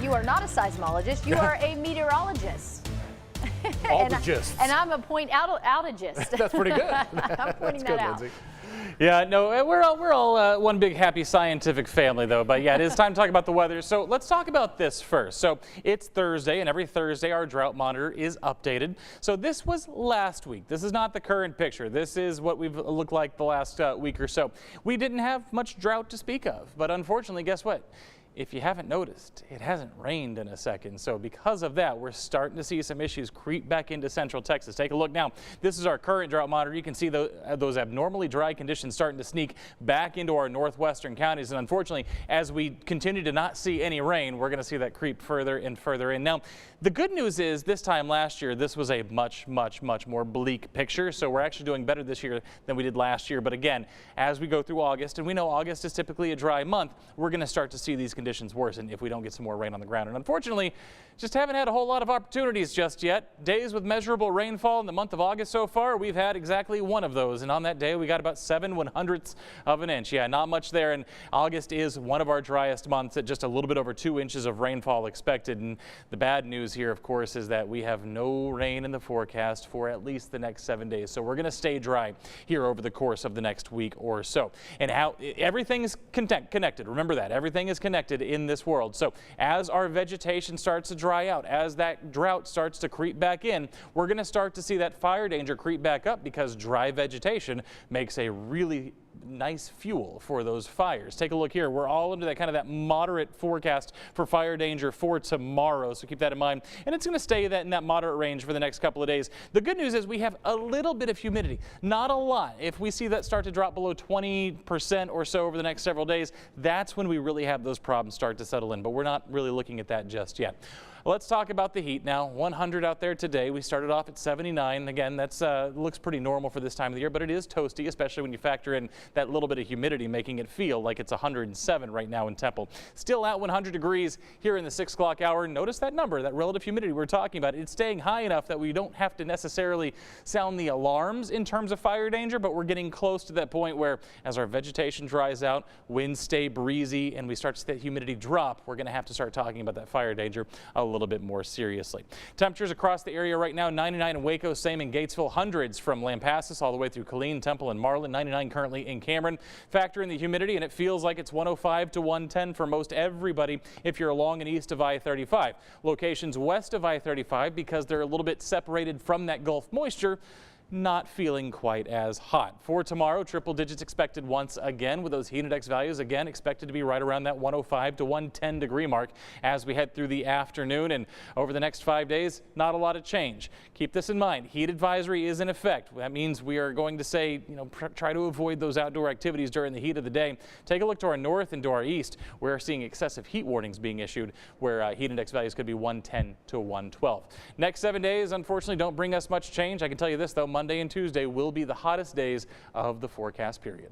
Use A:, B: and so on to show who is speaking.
A: you are not a seismologist, you are a meteorologist.
B: All the gists.
A: And I'm a point outageist.
B: That's pretty good.
A: I'm pointing that out.
B: Lindsay. Yeah, no, we're all one big happy scientific family, though. But yeah, it is time to talk about the weather. So let's talk about this first. So it's Thursday, and every Thursday our drought monitor is updated. So this was last week. This is not the current picture. This is what we've looked like the last week or so. We didn't have much drought to speak of, but unfortunately, guess what? If you haven't noticed, it hasn't rained in a second. So because of that, we're starting to see some issues creep back into central Texas. Take a look now. This is our current drought monitor. You can see those abnormally dry conditions starting to sneak back into our northwestern counties. And unfortunately, as we continue to not see any rain, we're going to see that creep further and further in. Now, the good news is this time last year, this was a much more bleak picture. So we're actually doing better this year than we did last year. But again, as we go through August, and we know August is typically a dry month, we're going to start to see these conditions worsen if we don't get some more rain on the ground. And unfortunately, just haven't had a whole lot of opportunities just yet. Days with measurable rainfall in the month of August so far, we've had exactly one of those. And on that day, we got about 7/100ths of an inch. Yeah, not much there. And August is one of our driest months at just a little bit over 2 inches of rainfall expected. And the bad news here, of course, is that we have no rain in the forecast for at least the next 7 days. So we're going to stay dry here over the course of the next week or so. And how everything is connected. Remember that. Everything is connected in this world. So as our vegetation starts to dry out, as that drought starts to creep back in, we're going to start to see that fire danger creep back up because dry vegetation makes a really nice fuel for those fires. Take a look here. We're all into that kind of that moderate forecast for fire danger for tomorrow. So keep that in mind. And it's going to stay in that moderate range for the next couple of days. The good news is we have a little bit of humidity, not a lot. If we see that start to drop below 20% or so over the next several days, that's when we really have those problems start to settle in. But we're not really looking at that just yet. Let's talk about the heat now. 100 out there today. We started off at 79. Again, that's looks pretty normal for this time of the year, but it is toasty, especially when you factor in that little bit of humidity, making it feel like it's 107 right now in Temple. Still at 100 degrees here in the 6 o'clock hour. Notice that number, that relative humidity we're talking about. It's staying high enough that we don't have to necessarily sound the alarms in terms of fire danger, but we're getting close to that point where as our vegetation dries out, winds stay breezy, and we start to see that humidity drop, we're going to have to start talking about that fire danger a little bit more seriously. Temperatures across the area right now, 99 in Waco, same in Gatesville, hundreds from Lampasas all the way through Killeen, Temple, and Marlin, 99 currently in Cameron. Factor in the humidity and it feels like it's 105 to 110 for most everybody if you're along and east of I-35. Locations west of I-35, because they're a little bit separated from that Gulf moisture, not feeling quite as hot. For tomorrow, triple digits expected once again, with those heat index values again expected to be right around that 105 to 110 degree mark as we head through the afternoon. And over the next 5 days, not a lot of change. Keep this in mind. Heat advisory is in effect. That means we are going to say, try to avoid those outdoor activities during the heat of the day. Take a look to our north and to our east. We're seeing excessive heat warnings being issued where heat index values could be 110 to 112. Next 7 days, unfortunately, don't bring us much change. I can tell you this, though. Monday and Tuesday will be the hottest days of the forecast period.